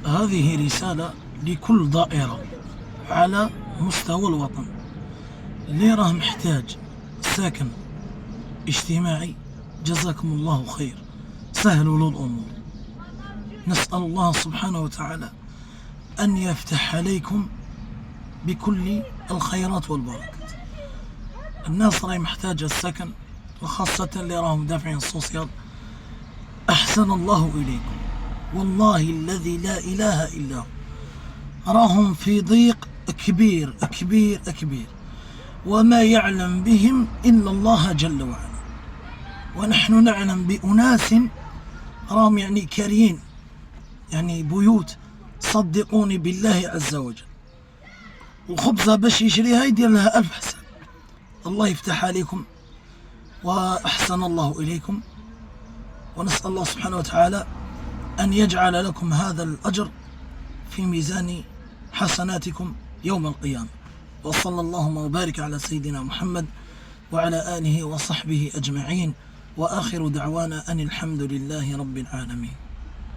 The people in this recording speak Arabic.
هذه رسالة لكل ضائرة على مستوى الوطن اللي راه محتاج سكن اجتماعي. جزاكم الله خير، سهلوا له الأمور. نسأل الله سبحانه وتعالى أن يفتح عليكم بكل الخيرات والبركات. الناس راهي محتاجة السكن، وخاصة اللي راهم دافعين السوسيال. أحسن الله إليكم، والله الذي لا إله إلا هو، راهم في ضيق كبير كبير كبير، وما يعلم بهم إلا الله جل وعلا. ونحن نعلم بأناس راهم يعني كاريين يعني بيوت، صدقوني بالله عز وجل، وخبزة باش يشريها يدير لها 1000 حساب. الله يفتح عليكم وأحسن الله إليكم، ونسأل الله سبحانه وتعالى أن يجعل لكم هذا الأجر في ميزان حسناتكم يوم القيامة. وصلى اللهم وبارك على سيدنا محمد وعلى آله وصحبه أجمعين، وآخر دعوانا أن الحمد لله رب العالمين.